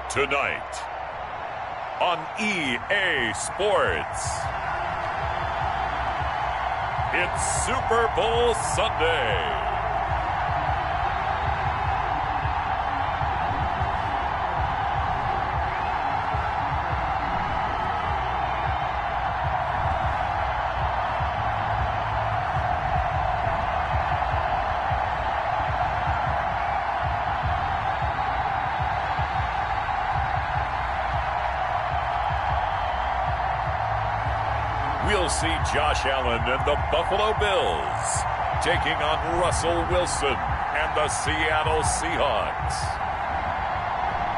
Tonight on EA Sports, it's Super Bowl Sunday. We'll see Josh Allen and the Buffalo Bills taking on Russell Wilson and the Seattle Seahawks.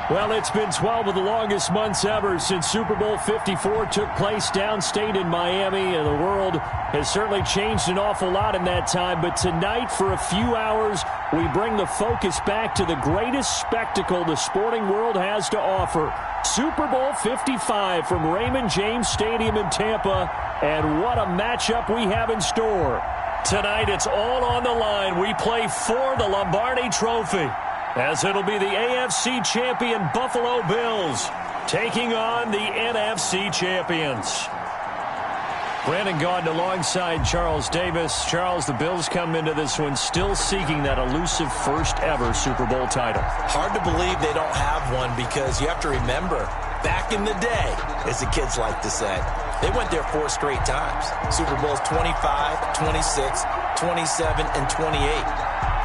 Well, it's been 12 of the longest months ever since Super Bowl 54 took place downstate in Miami, and the world has certainly changed an awful lot in that time. But tonight, for a few hours, we bring the focus back to the greatest spectacle the sporting world has to offer. Super Bowl 55 from Raymond James Stadium in Tampa, and what a matchup we have in store. Tonight, it's all on the line. We play for the Lombardi Trophy, as it'll be the AFC champion Buffalo Bills taking on the NFC champions. Brandon Gaudin alongside Charles Davis. Charles, the Bills come into this one still seeking that elusive first ever Super Bowl title. Hard to believe they don't have one, because you have to remember, back in the day, as the kids like to say, they went there 4 straight times. Super Bowls 25, 26, 27, and 28.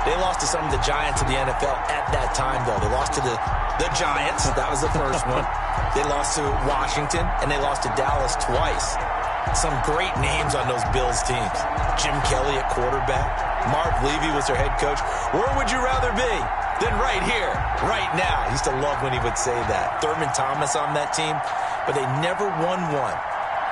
They lost to some of the giants of the NFL at that time, though. They lost to the Giants. That was the first one. They lost to Washington, and they lost to Dallas twice. Some great names on those Bills teams. Jim Kelly at quarterback. Mark Levy was their head coach. Where would you rather be than right here, right now? I used to love when he would say that. Thurman Thomas on that team, but they never won one.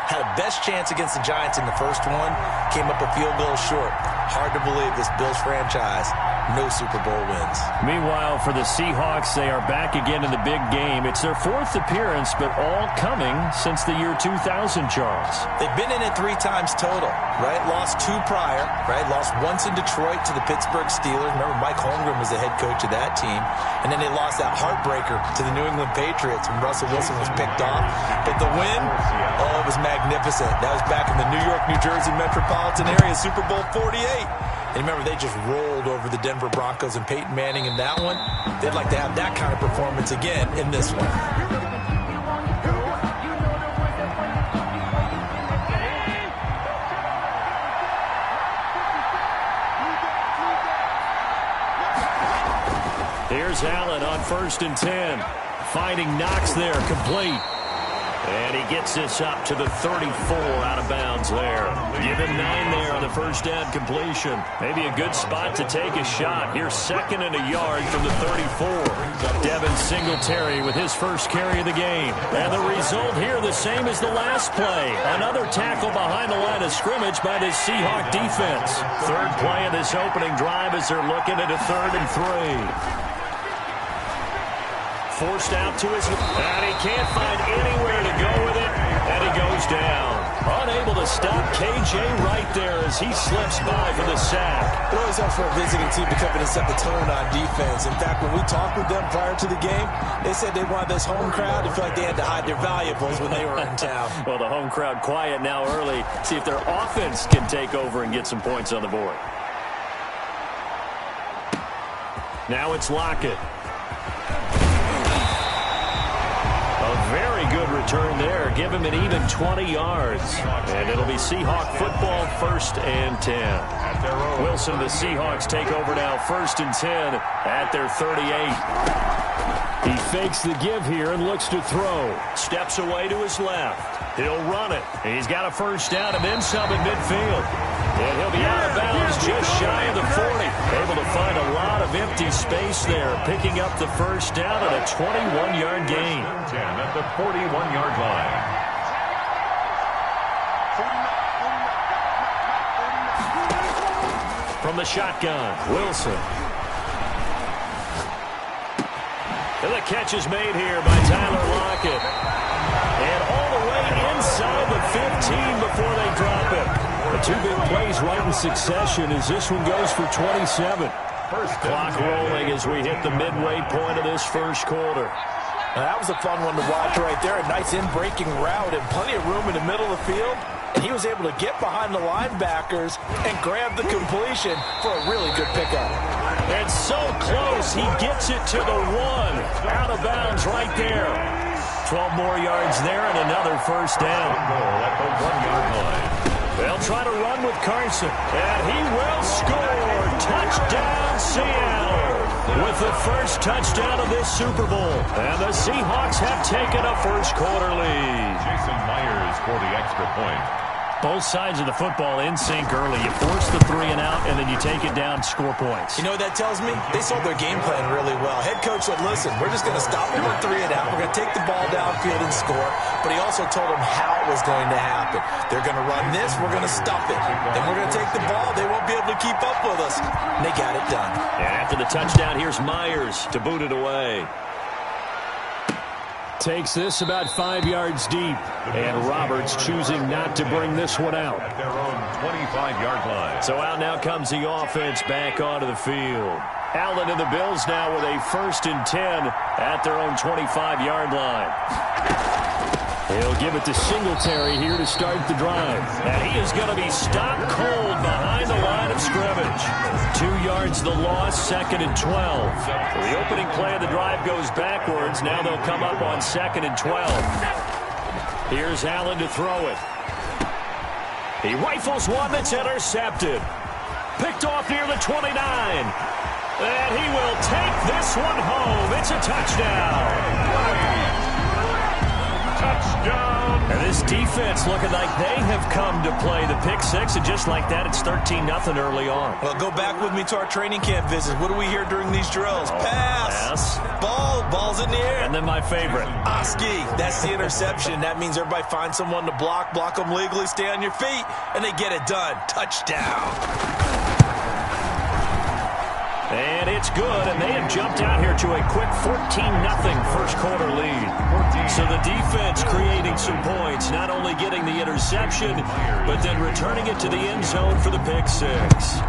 Had a best chance against the Giants in the first one, came up a field goal short. Hard to believe this Bills franchise, no Super Bowl wins. Meanwhile, for the Seahawks, they are back again in the big game. It's their 4th appearance, but all coming since the year 2000, Charles. They've been in it 3 times total, right? Lost 2 prior, right? Lost once in Detroit to the Pittsburgh Steelers. Remember, Mike Holmgren was the head coach of that team. And then they lost that heartbreaker to the New England Patriots when Russell Wilson was picked off. But the win, oh, it was magnificent. That was back in the New York, New Jersey metropolitan area, Super Bowl 48. And remember, they just rolled over the Denver Broncos and Peyton Manning in that one. They'd like to have that kind of performance again in this one. Here's Allen on 1st and 10. Finding Knox there, complete. And he gets this up to the 34 out of bounds there. Give him 9 there on the first down completion. Maybe a good spot to take a shot. Here's 2nd and a yard from the 34. Devin Singletary with his first carry of the game. And the result here the same as the last play. Another tackle behind the line of scrimmage by this Seahawk defense. 3rd play of this opening drive as they're looking at a 3rd and 3. Forced out to his, and he can't find anywhere to go with it, and he goes down. Unable to stop KJ right there as he slips by for the sack. It always helps for a visiting team to come in and set the tone on defense. In fact, when we talked with them prior to the game, they said they wanted this home crowd to feel like they had to hide their valuables when they were in town. Well, the home crowd quiet now early. See if their offense can take over and get some points on the board. Now it's Lockett. A very good return there. Give him an even 20 yards. And it'll be Seahawk football, 1st and 10. Wilson, the Seahawks take over now, 1st and 10 at their 38. He fakes the give here and looks to throw. Steps away to his left. He'll run it. He's got a first down and then some in midfield. And he'll be out of bounds just shy of the 40. Able to find a lot of empty space there, picking up the first down at a 21-yard gain. 10 at the 41-yard line. From the shotgun, Wilson. And the catch is made here by Tyler Lockett. And all the way inside the 15 before they drop it. The 2 big plays right in succession as this one goes for 27. Clock rolling as we hit the midway point of this first quarter. Now, that was a fun one to watch right there. A nice in-breaking route and plenty of room in the middle of the field. And he was able to get behind the linebackers and grab the completion for a really good pickup. And so close, he gets it to the 1. Out of bounds right there. 12 more yards there and another first down. At the 1-yard line. They'll try to run with Carson, and he will score. Touchdown, Seattle. With the first touchdown of this Super Bowl. And the Seahawks have taken a first-quarter lead. Jason Myers for the extra point. Both sides of the football in sync early. You force the 3 and out, and then you take it down, score points. You know what that tells me? They sold their game plan really well. Head coach said, listen, we're just going to stop them at 3 and out. We're going to take the ball downfield and score. But he also told them how it was going to happen. They're going to run this. We're going to stop it. Then we're going to take the ball. They won't be able to keep up with us. And they got it done. And after the touchdown, here's Myers to boot it away. Takes this about 5 yards deep. And Roberts choosing not to bring this one out. At their own 25-yard line. So out now comes the offense back onto the field. Allen and the Bills now with a 1st and 10 at their own 25-yard line. He'll give it to Singletary here to start the drive. And he is going to be stopped cold behind the line of scrimmage. 2 yards the loss, 2nd and 12. So the opening play of the drive goes backwards. Now they'll come up on 2nd and 12. Here's Allen to throw it. He rifles one that's intercepted. Picked off near the 29. And he will take this one home. It's a touchdown. Touchdown. And this defense looking like they have come to play the pick 6, and just like that, it's 13-0 early on. Well, go back with me to our training camp visits. What do we hear during these drills? Pass. Ball's in the air. And then my favorite. Oski. That's the interception. That means everybody finds someone to block them legally, stay on your feet, and they get it done. Touchdown. And it's good, and they have jumped out here to a quick 14-0 first-quarter lead. So the defense creating some points, not only getting the interception, but then returning it to the end zone for the pick 6.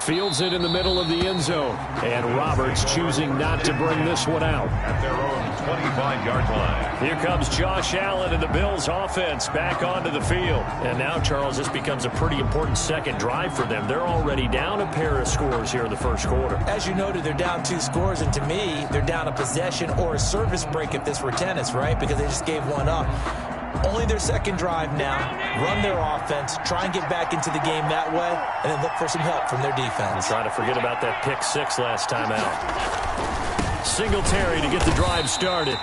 Fields it in the middle of the end zone. And Roberts choosing not to bring this one out. At their own 25-yard line. Here comes Josh Allen and the Bills offense back onto the field. And now, Charles, this becomes a pretty important second drive for them. They're already down a pair of scores here in the first quarter. As you noted, they're down 2 scores, and to me, they're down a possession or a service break if this were tennis, right? Because they just gave one up. Only their second drive now. Run their offense, try and get back into the game that way, and then look for some help from their defense. And try to forget about that pick 6 last time out. Singletary to get the drive started.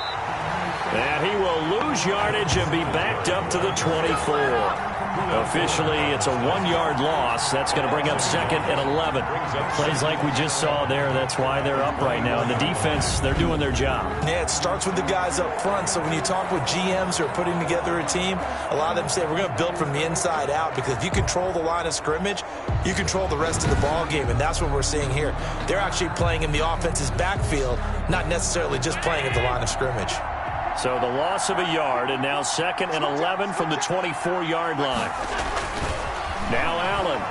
And he will lose yardage and be backed up to the 24. Officially, it's a 1-yard loss. That's going to bring up 2nd and 11. Plays like we just saw there. That's why they're up right now. And the defense, they're doing their job. Yeah, it starts with the guys up front. So when you talk with GMs who are putting together a team, a lot of them say we're going to build from the inside out, because if you control the line of scrimmage, you control the rest of the ball game. And that's what we're seeing here. They're actually playing in the offense's backfield, not necessarily just playing at the line of scrimmage. So the loss of a yard, and now 2nd and 11 from the 24-yard line. Now Allen.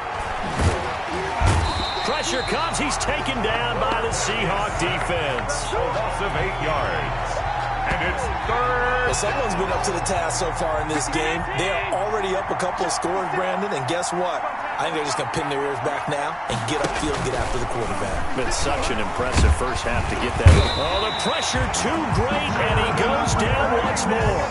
Pressure comes. He's taken down by the Seahawk defense. A loss of 8 yards. And it's 3rd. Well, someone's been up to the task so far in this game. They are already up a couple of scores, Brandon, and guess what? I think they're just going to pin their ears back now and get upfield and get after the quarterback. Been such an impressive first half to get that. Oh, the pressure too great, and he goes down once more.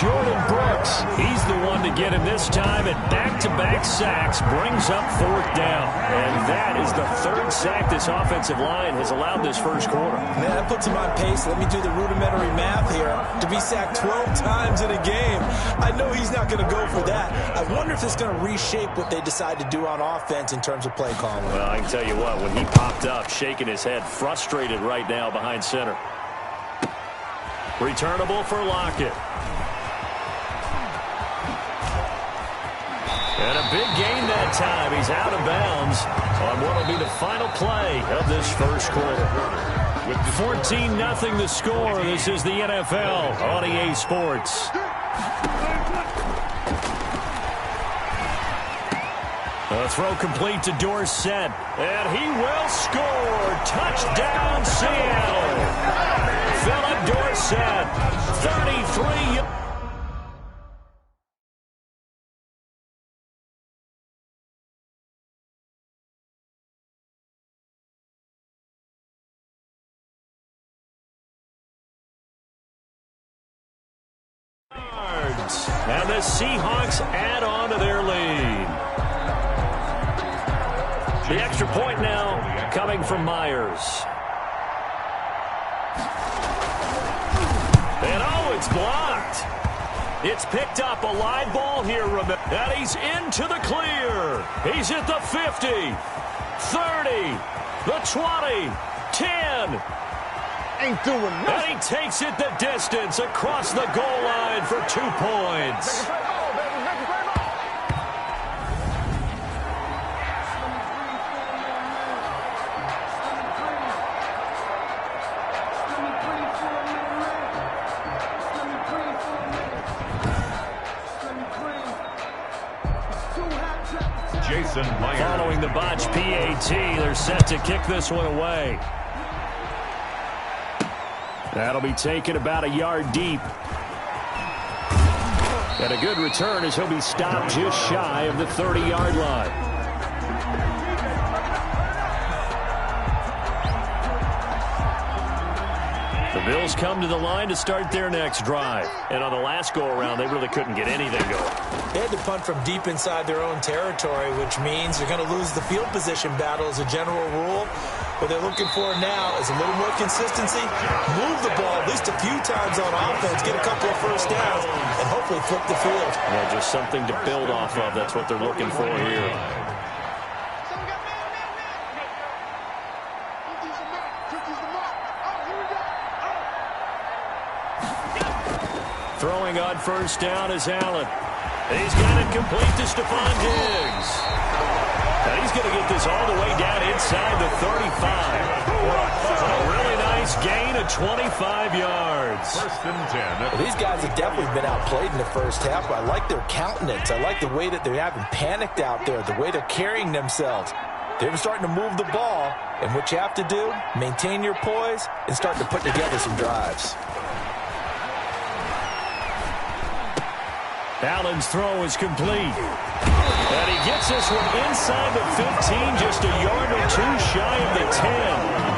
Jordan Brooks, he's the one to get him this time, and back-to-back sacks brings up 4th down. And that is the 3rd sack this offensive line has allowed this first quarter. Man, that puts him on pace. Let me do the rudimentary math here. To be sacked 12 times in a game, I know he's not going to go for that. I wonder if it's going to reshape what they decide to do on offense in terms of play calling. Well, I can tell you what, when he popped up, shaking his head, frustrated right now behind center. Returnable for Lockett. And a big gain that time. He's out of bounds on what will be the final play of this first quarter. With 14-0 the score, this is the NFL on EA Sports. A throw complete to Dorsett, and he will score. Touchdown, Seattle. Philip Dorsett, 33 yards. And the Seahawks add on to their lead. The extra point now coming from Myers. And oh, it's blocked. It's picked up, a live ball here, and he's into the clear. He's at the 50, 30, the 20, 10. Ain't doing nothing. And he takes it the distance across the goal line for 2 points. Following the botch PAT, they're set to kick this one away. That'll be taken about a yard deep. And a good return as he'll be stopped just shy of the 30-yard line. The Bills come to the line to start their next drive. And on the last go-around, they really couldn't get anything going. They had to punt from deep inside their own territory, which means they're going to lose the field position battle as a general rule. What they're looking for now is a little more consistency, move the ball at least a few times on offense, get a couple of first downs, and hopefully flip the field. Yeah, just something to build off of. That's what they're looking for here. Throwing on first down is Allen. He's got it complete to Stephon Diggs. And he's going to get this all the way down inside the 35. A really nice gain of 25 yards. First and 10. Well, these guys have definitely been outplayed in the first half, but I like their countenance. I like the way that they haven't panicked out there, the way they're carrying themselves. They're starting to move the ball, and what you have to do, maintain your poise and start to put together some drives. Allen's throw is complete. And he gets this one inside the 15, just a yard or two shy of the 10.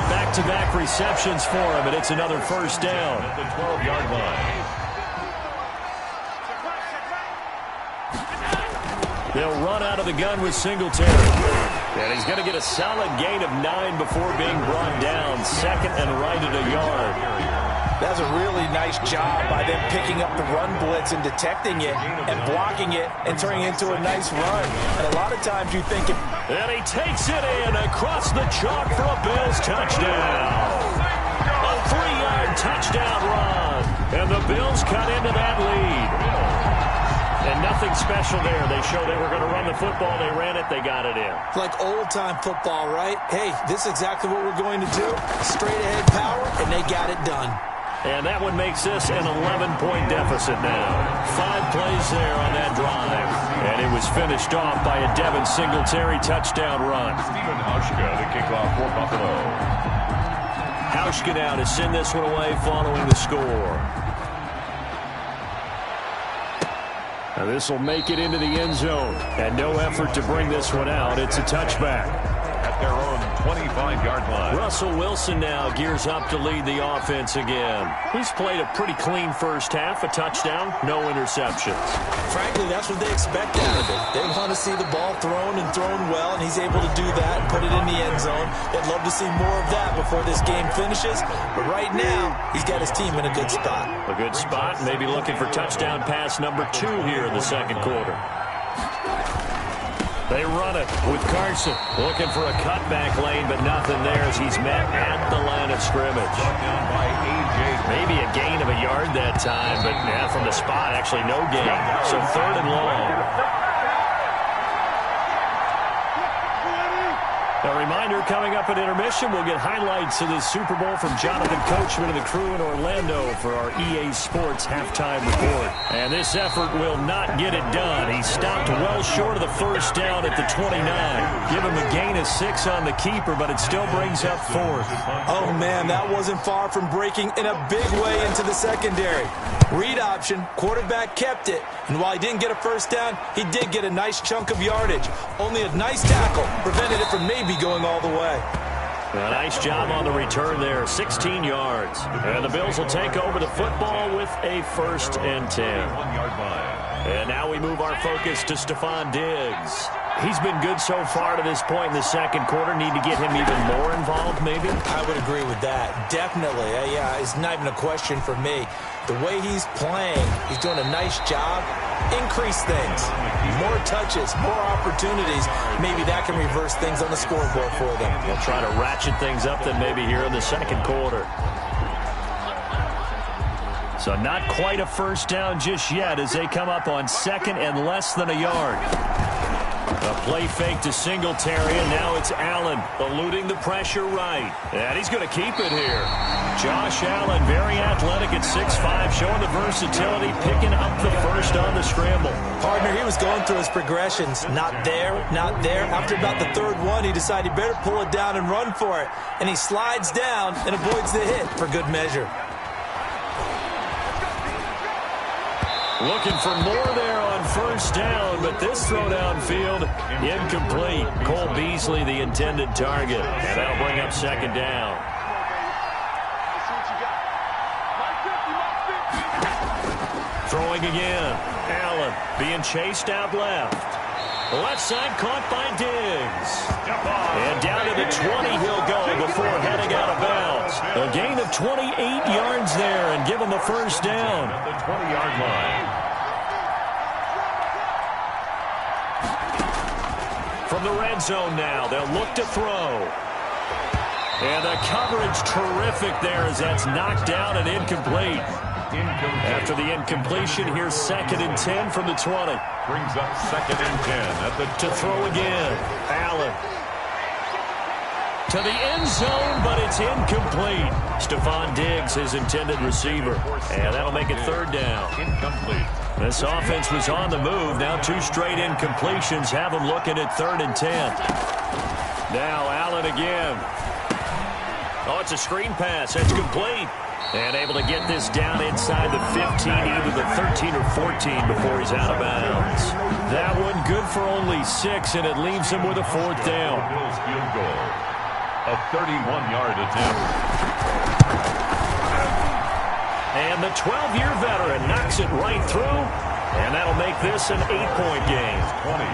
Back-to-back receptions for him, and it's another first down. At the 12-yard line. They'll run out of the gun with Singletary. And he's going to get a solid gain of 9 before being brought down. Second and right at a yard. That's a really nice job by them picking up the run blitz and detecting it and blocking it and turning it into a nice run. And a lot of times you think it... And he takes it in across the chalk for a Bills touchdown. A 3-yard touchdown run. And the Bills cut into that lead. And nothing special there. They showed they were going to run the football. They ran it. They got it in. Like old-time football, right? Hey, this is exactly what we're going to do. Straight-ahead power, and they got it done. And that one makes this an 11-point deficit now. 5 plays there on that drive. And it was finished off by a Devin Singletary touchdown run. Stephen Hauschka to kick off for Buffalo. Hauschka now to send this one away following the score. Now this will make it into the end zone. And no effort to bring this one out. It's a touchback. At their own 25-yard line. Russell Wilson now gears up to lead the offense again. He's played a pretty clean first half, a touchdown, no interceptions. Frankly, that's what they expect out of it. They want to see the ball thrown and thrown well, and he's able to do that and put it in the end zone. They'd love to see more of that before this game finishes, but right now, he's got his team in a good spot. A good spot, maybe looking for touchdown pass number 2 here in the second quarter. They run it with Carson. Looking for a cutback lane, but nothing there as he's met at the line of scrimmage. Maybe a gain of a yard that time, but yeah, from the spot, actually no gain. So 3rd and long. A reminder, coming up at intermission, we'll get highlights of this Super Bowl from Jonathan Coachman and the crew in Orlando for our EA Sports halftime report. And this effort will not get it done. He stopped well short of the first down at the 29. Give him a gain of 6 on the keeper, but it still brings up 4th. Oh, man, that wasn't far from breaking in a big way into the secondary. Read option, quarterback kept it, and while he didn't get a first down, he did get a nice chunk of yardage. Only a nice tackle prevented it from maybe going all the way. A nice job on the return there, 16 yards. And the Bills will take over the football with a 1st and 10. And now we move our focus to Stephon Diggs. He's been good so far to this point in the second quarter. Need to get him even more involved, maybe? I would agree with that. Definitely. Yeah, it's not even a question for me. The way he's playing, he's doing a nice job. Increase things. More touches, more opportunities. Maybe that can reverse things on the scoreboard for them. They'll try to ratchet things up then maybe here in the second quarter. So not quite a first down just yet as they come up on 2nd and less than a yard. A play fake to Singletary, and now it's Allen eluding the pressure right. And he's going to keep it here. Josh Allen, very athletic at 6'5", showing the versatility, picking up the first on the scramble. Partner, he was going through his progressions. Not there, not there. After about the 3rd one, he decided he better pull it down and run for it. And he slides down and avoids the hit for good measure. Looking for more there on first down, but this throw downfield incomplete. Cole Beasley, the intended target, and that'll bring up 2nd down. Throwing again. Allen being chased out left. Left side caught by Diggs. And down to the 20 he'll go before heading out of bounds. A gain of 28 yards there and give him a first down. At the 20-yard line. From the red zone now, they'll look to throw. And the coverage terrific there as that's knocked down and incomplete. After the incompletion, here's 2nd and 10 from the 20. Brings up 2nd and 10 to throw again. Allen to the end zone, but it's incomplete. Stephon Diggs, his intended receiver. And that'll make it 3rd down. Incomplete. This offense was on the move. Now 2 straight incompletions have them looking at 3rd and 10. Now Allen again. Oh, it's a screen pass. It's complete. And able to get this down inside the 15, either the 13 or 14 before he's out of bounds. That one good for only 6, and it leaves him with a 4th down. Bills field goal. A 31-yard attempt. And the 12-year veteran knocks it right through, and that'll make this an 8-point game. 20.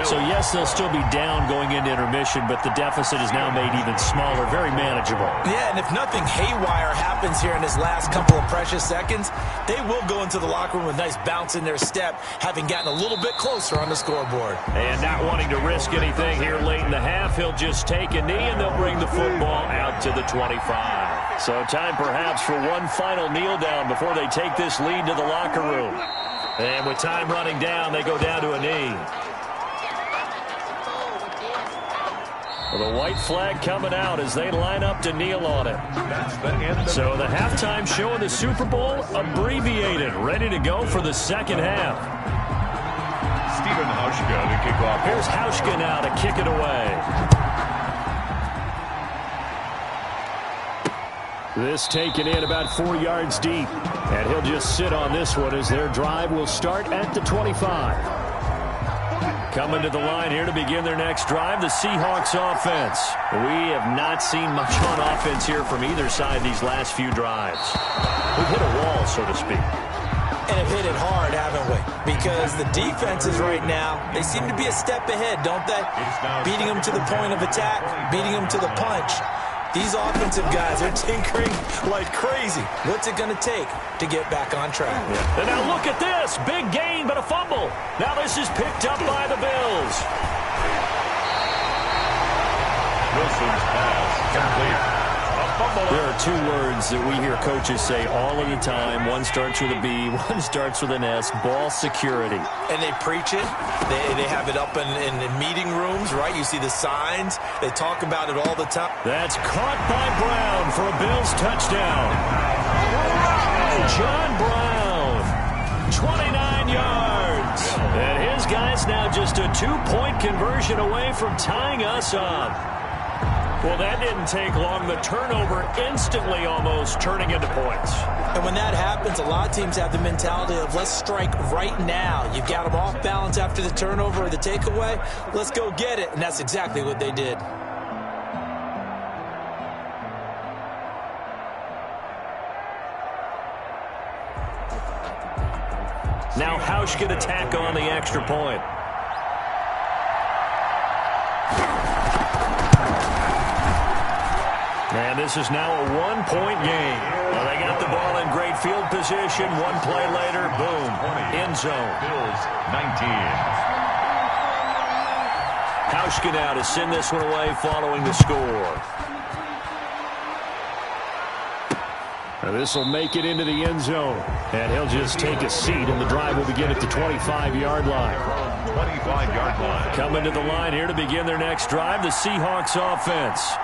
So, yes, they'll still be down going into intermission, but the deficit is now made even smaller, very manageable. Yeah, and if nothing haywire happens here in his last couple of precious seconds, they will go into the locker room with a nice bounce in their step, having gotten a little bit closer on the scoreboard. And not wanting to risk anything here late in the half, he'll just take a knee, and they'll bring the football out to the 25. So time perhaps for one final kneel down before they take this lead to the locker room. And with time running down, they go down to a knee. Well, the white flag coming out as they line up to kneel on it. That's the end. So the halftime show of the Super Bowl abbreviated, ready to go for the second half. Stephen Hauschka to kick off. Here's Hauschka now to kick it away. This taken in about 4 yards deep. And he'll just sit on this one as their drive will start at the 25. Coming to the line here to begin their next drive, the Seahawks offense. We have not seen much on offense here from either side these last few drives. We've hit a wall, so to speak. And have hit it hard, haven't we? Because the defenses right now, they seem to be a step ahead, don't they? Beating them to the point of attack, beating them to the punch. These offensive guys are tinkering like crazy. What's it going to take to get back on track? Yeah. And now look at this. Big gain, but a fumble. Now this is picked up by the Bills. Wilson's pass complete. A There are two words that we hear coaches say all of the time. One starts with a B, one starts with an S, ball security. And they preach it. They have it up in meeting rooms, right? You see the signs. They talk about it all the time. That's caught by Brown for a Bills touchdown. John Brown, 29 yards. And his guy's now just a 2-point conversion away from tying us up. Well, that didn't take long. The turnover instantly almost turning into points. And when that happens, a lot of teams have the mentality of let's strike right now. You've got them off balance after the turnover or the takeaway. Let's go get it. And that's exactly what they did. Now Hausch can attack on the extra point. And this is now a 1-point game. Well, they got the ball in great field position. One play later, boom, end zone. Bills 19. Hausch now to send this one away following the score. This will make it into the end zone. And he'll just take a seat, and the drive will begin at the 25-yard line. 25-yard line. Coming to the line here to begin their next drive, the Seahawks offense.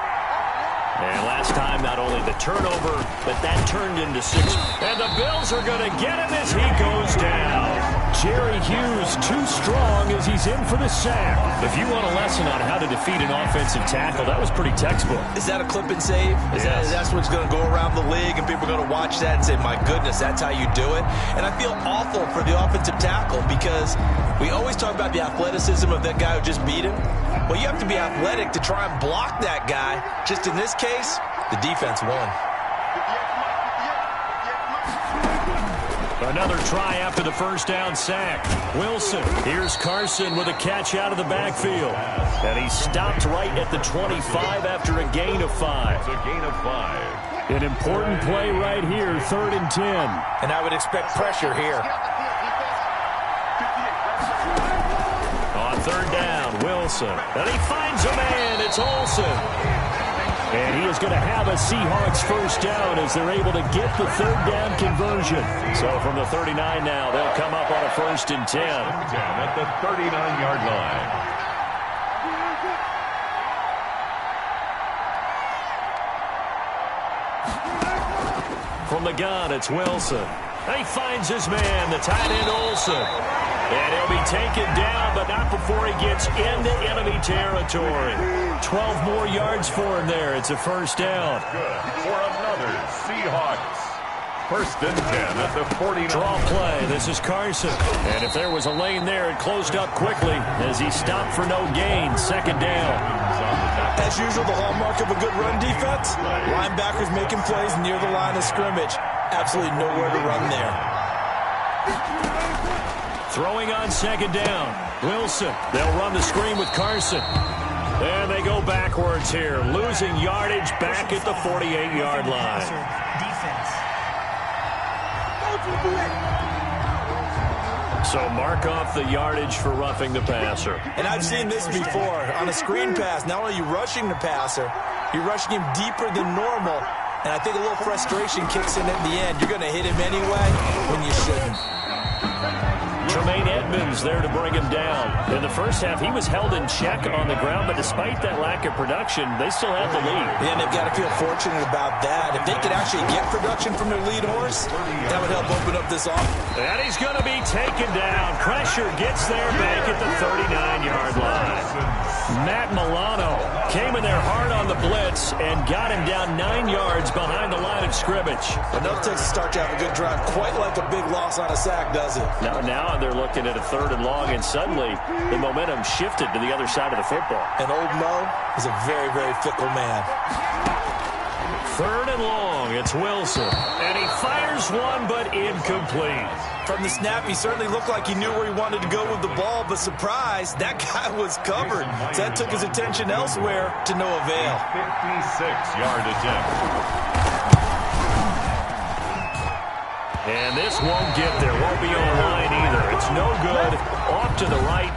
And last time, not only the turnover, but that turned into 6. And the Bills are going to get him as he goes down. Jerry Hughes too strong as he's in for the sack. If you want a lesson on how to defeat an offensive tackle, that was pretty textbook. Is that a clip and save? That's what's going to go around the league, and people are going to watch that and say, my goodness, that's how you do it? And I feel awful for the offensive tackle because we always talk about the athleticism of that guy who just beat him. Well, you have to be athletic to try and block that guy. Just in this case, the defense won. Another try after the first down sack. Wilson. Here's Carson with a catch out of the backfield. And he stopped right at the 25 after a gain of 5. It's a gain of 5. An important play right here, 3rd and 10. And I would expect pressure here. On 3rd down, Wilson. And he finds a man. It's Olsen. And he is going to have a Seahawks first down as they're able to get the 3rd down conversion. So from the 39 now, they'll come up on a 1st and 10. At the 39-yard line. From the gun, it's Wilson. He finds his man, the tight end Olsen. And he'll be taken down, but not before he gets into enemy territory. 12 more yards for him there. It's a first down. Good for another Seahawks. 1st and 10 at the 49. Draw play. This is Carson. And if there was a lane there, it closed up quickly as he stopped for no gain. 2nd down. As usual, the hallmark of a good run defense. Linebackers making plays near the line of scrimmage. Absolutely nowhere to run there. Throwing on 2nd down. Wilson. They'll run the screen with Carson. And they go backwards here. Losing yardage back at the 48-yard line. So mark off the yardage for roughing the passer. And I've seen this before. On a screen pass, not only are you rushing the passer, you're rushing him deeper than normal. And I think a little frustration kicks in at the end. You're going to hit him anyway when you shouldn't. Tremaine Edmonds there to bring him down. In the first half, he was held in check on the ground, but despite that lack of production, they still have the lead. Yeah, and they've got to feel fortunate about that. If they could actually get production from their lead horse, that would help open up this offense. And he's going to be taken down. Pressure gets there back at the 39-yard line. Matt Milano came in there hard on the blitz and got him down 9 yards behind the line of scrimmage. Enough takes to start to have a good drive, quite like a big loss on a sack, does it? Now they're looking at a 3rd and long, and suddenly the momentum shifted to the other side of the football. And old Mo is a very, very fickle man. 3rd and long, it's Wilson. And he fires one, but incomplete. From the snap, he certainly looked like he knew where he wanted to go with the ball, but surprise, that guy was covered. So that took his attention elsewhere to no avail. 56-yard attempt. And this won't get there. Won't be on line either. It's no good. Off to the right.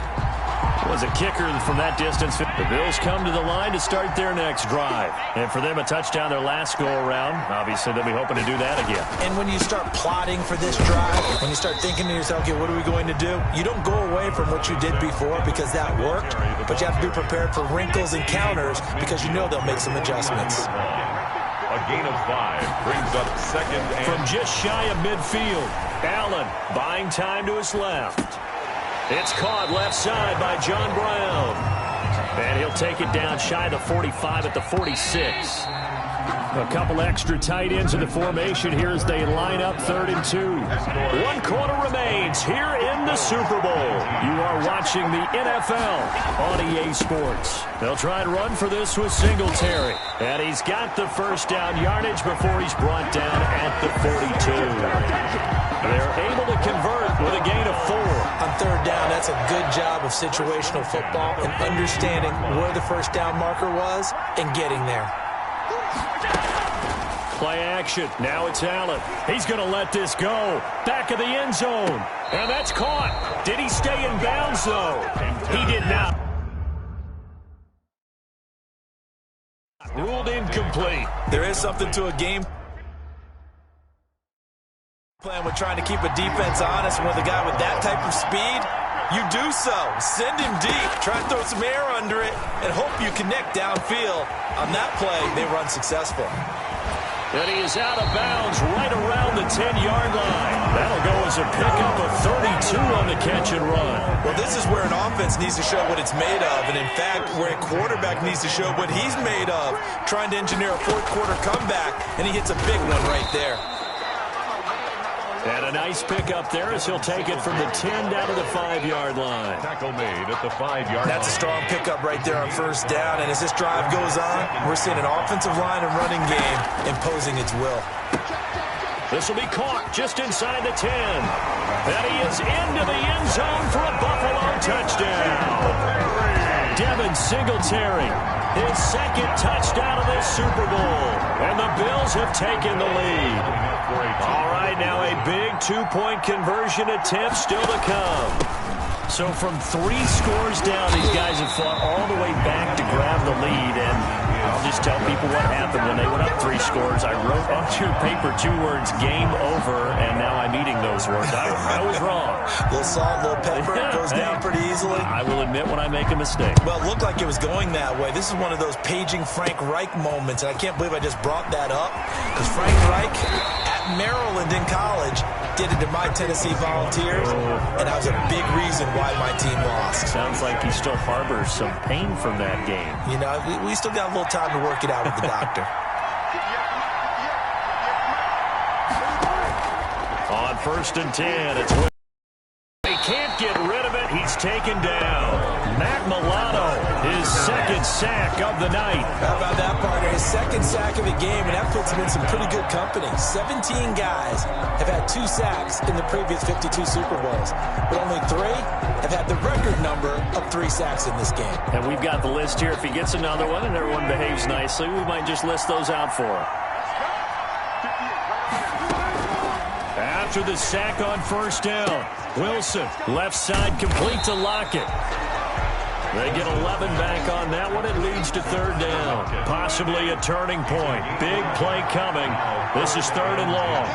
Was a kicker from that distance. The Bills come to the line to start their next drive. And for them, a touchdown their last go-around. Obviously, they'll be hoping to do that again. And when you start plotting for this drive, when you start thinking to yourself, okay, what are we going to do? You don't go away from what you did before because that worked, but you have to be prepared for wrinkles and counters because you know they'll make some adjustments. A gain of 5 brings up second and... From just shy of midfield, Allen buying time to his left. It's caught left side by John Brown. And he'll take it down shy of the 45 at the 46. A couple extra tight ends in the formation here as they line up 3rd and 2. 1 quarter remains here in the Super Bowl. You are watching the NFL on EA Sports. They'll try and run for this with Singletary. And he's got the first down yardage before he's brought down at the 42. They're able to convert with a gain of 4. On 3rd down, that's a good job of situational football and understanding where the first down marker was and getting there. Play action. Now it's Allen. He's going to let this go. Back of the end zone. And that's caught. Did he stay in bounds, though? He did not. Ruled incomplete. There is something to a game plan with trying to keep a defense honest. With a guy with that type of speed, you do so. Send him deep. Try to throw some air under it and hope you connect downfield. On that play, they run successful. And he is out of bounds right around the 10-yard line. That'll go as a pickup of 32 on the catch and run. Well, this is where an offense needs to show what it's made of. And, in fact, where a quarterback needs to show what he's made of. Trying to engineer a fourth-quarter comeback, and he hits a big one right there. And a nice pickup there as he'll take it from the 10 down to the 5-yard line. Tackle made at the 5-yard line. That's a strong pickup right there on first down. And as this drive goes on, we're seeing an offensive line and running game imposing its will. This will be caught just inside the 10. And he is into the end zone for a Buffalo touchdown. Devin Singletary, his second touchdown of this Super Bowl. And the Bills have taken the lead. All right, now a big 2-point conversion attempt still to come. So from 3 scores down, these guys have fought all the way back to grab the lead. And I'll just tell people what happened when they went up 3 scores. I wrote onto your paper 2 words, game over, and now I'm eating those words. I was wrong. A little salt, a little pepper, it goes down pretty easily. I will admit when I make a mistake. Well, it looked like it was going that way. This is one of those paging Frank Reich moments, and I can't believe I just brought that up. Because Frank Reich at Maryland in college did it to my Tennessee Volunteers, and that was a big reason why my team lost. Sounds like he still harbors some pain from that game. You know, we still got a little time to work it out with the doctor. On 1st and 10, it's they can't get rid of it. He's taken down. Matt Milano, his second sack of the night. How about that, partner? His second sack of the game, and that puts him in some pretty good company. 17 guys have had 2 sacks in the previous 52 Super Bowls, but only 3 have had the record number of 3 sacks in this game. And we've got the list here. If he gets another one and everyone behaves nicely, we might just list those out for him. After the sack on 1st down, Wilson, left side complete to Lockett. They get 11 back on that one. It leads to 3rd down. Possibly a turning point. Big play coming. This is 3rd and long.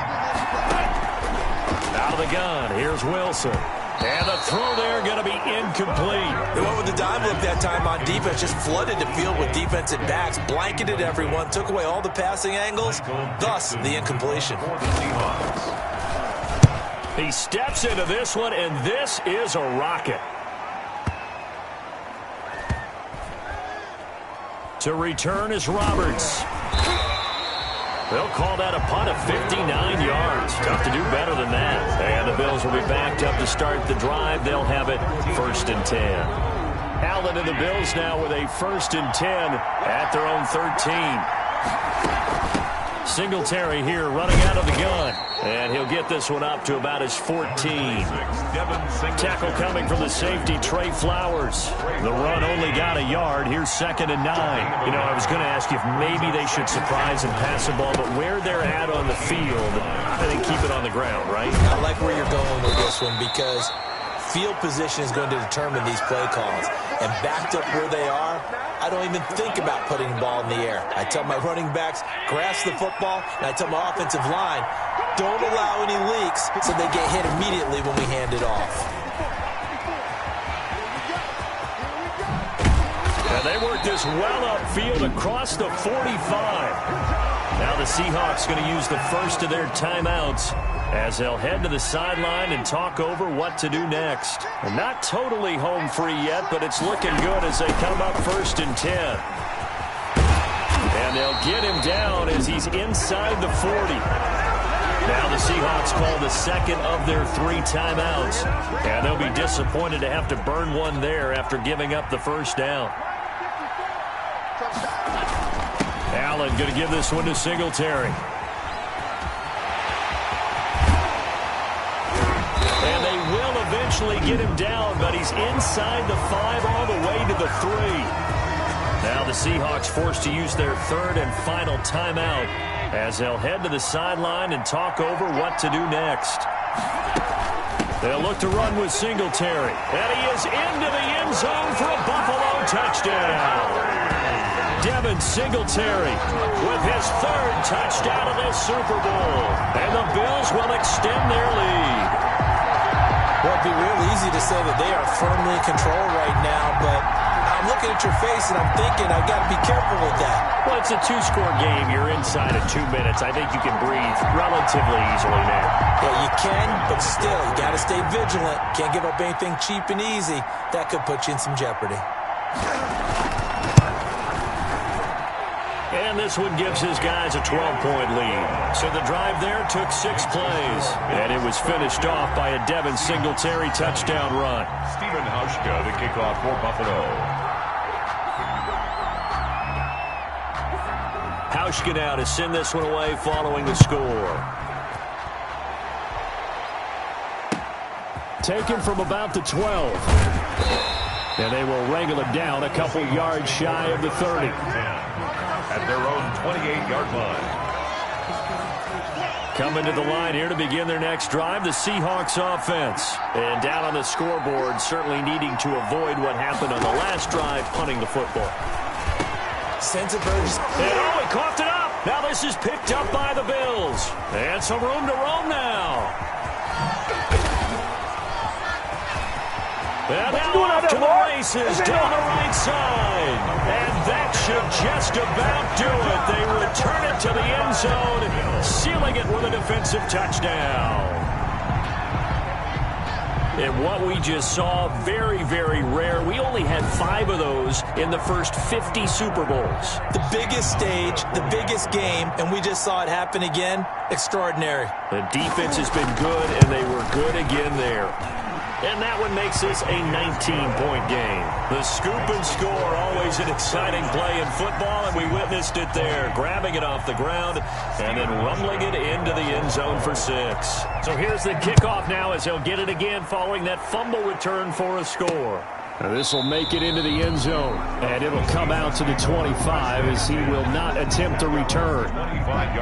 Out of the gun. Here's Wilson. And the throw there going to be incomplete. They went with the dive look that time on defense. Just flooded the field with defensive backs. Blanketed everyone. Took away all the passing angles. Thus, the incompletion. He steps into this one, and this is a rocket. To return is Roberts. They'll call that a punt of 59 yards. Tough to do better than that. And the Bills will be backed up to start the drive. They'll have it 1st and 10. Allen and the Bills now with a 1st and 10 at their own 13. Singletary here running out of the gun. And he'll get this one up to about his 14. Tackle coming from the safety, Trey Flowers. The run only got a yard. Here's 2nd and 9. You know, I was going to ask you if maybe they should surprise and pass the ball, but where they're at on the field, I think keep it on the ground, right? I like where you're going with this one because field position is going to determine these play calls. And backed up where they are, I don't even think about putting the ball in the air. I tell my running backs, grasp the football, and I tell my offensive line, don't allow any leaks so they get hit immediately when we hand it off. And they work this well upfield across the 45. Now the Seahawks going to use the first of their timeouts as they'll head to the sideline and talk over what to do next. And not totally home free yet, but it's looking good as they come up 1st and 10. And they'll get him down as he's inside the 40. Now the Seahawks call the second of their 3 timeouts. And they'll be disappointed to have to burn one there after giving up the first down. Allen going to give this one to Singletary. And they will eventually get him down, but he's inside the 5 all the way to the 3. Now the Seahawks forced to use their 3rd and final timeout as they'll head to the sideline and talk over what to do next. They'll look to run with Singletary. And he is into the end zone for a Buffalo touchdown. Devin Singletary with his 3rd touchdown of the Super Bowl. And the Bills will extend their lead. Well, it'd be real easy to say that they are firmly in control right now, but I'm looking at your face and I'm thinking I've got to be careful with that. Well, it's a 2-score game. You're inside of 2 minutes. I think you can breathe relatively easily now. Yeah, you can, but still, you got to stay vigilant. Can't give up anything cheap and easy. That could put you in some jeopardy. And this one gives his guys a 12-point lead. So the drive there took 6 plays. And it was finished off by a Devin Singletary touchdown run. Stephen Hauschka, the kickoff for Buffalo. Hauschka now to send this one away following the score. Taken from about the 12. And they will wrangle it down a couple yards shy of the 30. At their own 28-yard line. Coming to the line here to begin their next drive, the Seahawks offense. And down on the scoreboard, certainly needing to avoid what happened on the last drive, punting the football. Sense of urgency. And he coughed it up. Now this is picked up by the Bills. And some room to roam now. And now off to the races down the right side. And that should just about do it. They return it to the end zone, sealing it with a defensive touchdown. And what we just saw, very, very rare. We only had 5 of those in the first 50 Super Bowls. The biggest stage, the biggest game, and we just saw it happen again. Extraordinary. The defense has been good, and they were good again there. And that one makes this a 19-point game. The scoop and score, always an exciting play in football, and we witnessed it there, grabbing it off the ground and then rumbling it into the end zone for 6. So here's the kickoff now as they'll get it again following that fumble return for a score. Now this will make it into the end zone, and it'll come out to the 25 as he will not attempt to return.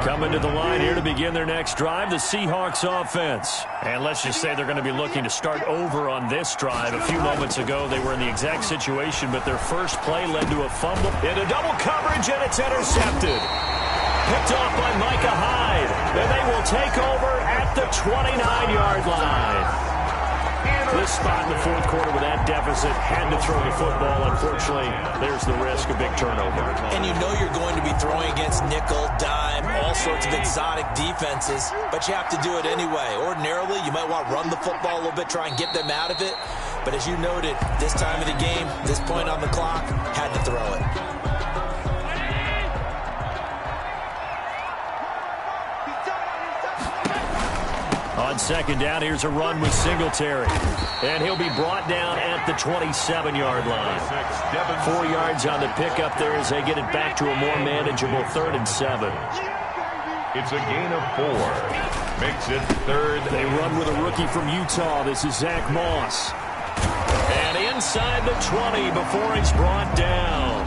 Coming to the line here to begin their next drive, the Seahawks offense. And let's just say they're going to be looking to start over on this drive. A few moments ago, they were in the exact situation, but their first play led to a fumble into double coverage, and it's intercepted. Picked off by Micah Hyde, and they will take over at the 29-yard line. This spot in the fourth quarter with that deficit, had to throw the football. Unfortunately, there's the risk of big turnover. And you know you're going to be throwing against nickel, dime, all sorts of exotic defenses, but you have to do it anyway. Ordinarily, you might want to run the football a little bit, try and get them out of it. But as you noted, this time of the game, this point on the clock, had to throw it. On second down, here's a run with Singletary. And he'll be brought down at the 27-yard line. 4 yards on the pickup there as they get it back to a more manageable 3rd and 7. It's a gain of 4. Makes it 3rd. They run with a rookie from Utah. This is Zach Moss. And inside the 20 before he's brought down.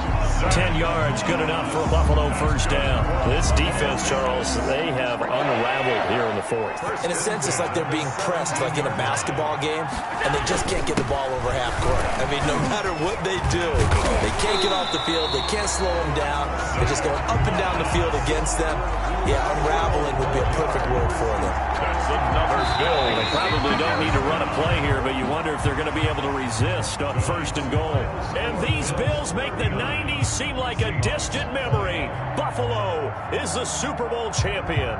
10 yards, good enough for a Buffalo first down. This defense, Charles, they have unraveled here in the fourth. In a sense, it's like they're being pressed like in a basketball game, and they just can't get the ball over half court. I mean, no matter what they do, they can't get off the field. They can't slow them down. They're just going up and down the field against them. Yeah, unraveling would be a perfect word for them. That's another Bill. They probably don't need to run a play here, but you wonder if they're going to be able to resist on first and goal. And these Bills make the 90s seem like a distant memory. Buffalo is the Super Bowl champion.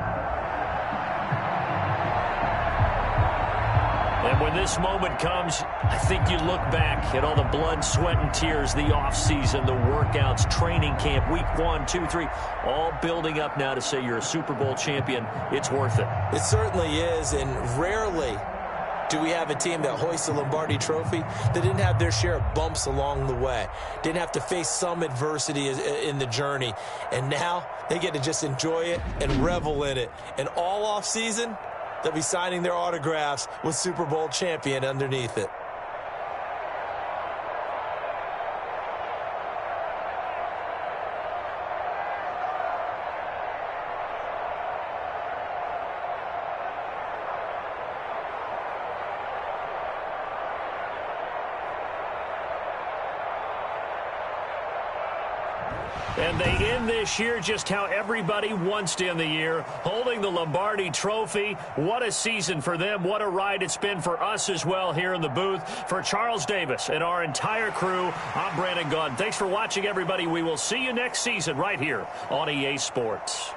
And when this moment comes, I think you look back at all the blood, sweat, and tears, the offseason, the workouts, training camp, week 1, 2, 3, all building up now to say you're a Super Bowl champion. It's worth it. It certainly is, and rarely do we have a team that hoists the Lombardi Trophy that didn't have their share of bumps along the way, didn't have to face some adversity in the journey, and now they get to just enjoy it and revel in it. And all offseason, they'll be signing their autographs with Super Bowl champion underneath it. And they end this year just how everybody wants to end the year, holding the Lombardi Trophy. What a season for them. What a ride it's been for us as well here in the booth. For Charles Davis and our entire crew, I'm Brandon Gaudin. Thanks for watching, everybody. We will see you next season right here on EA Sports.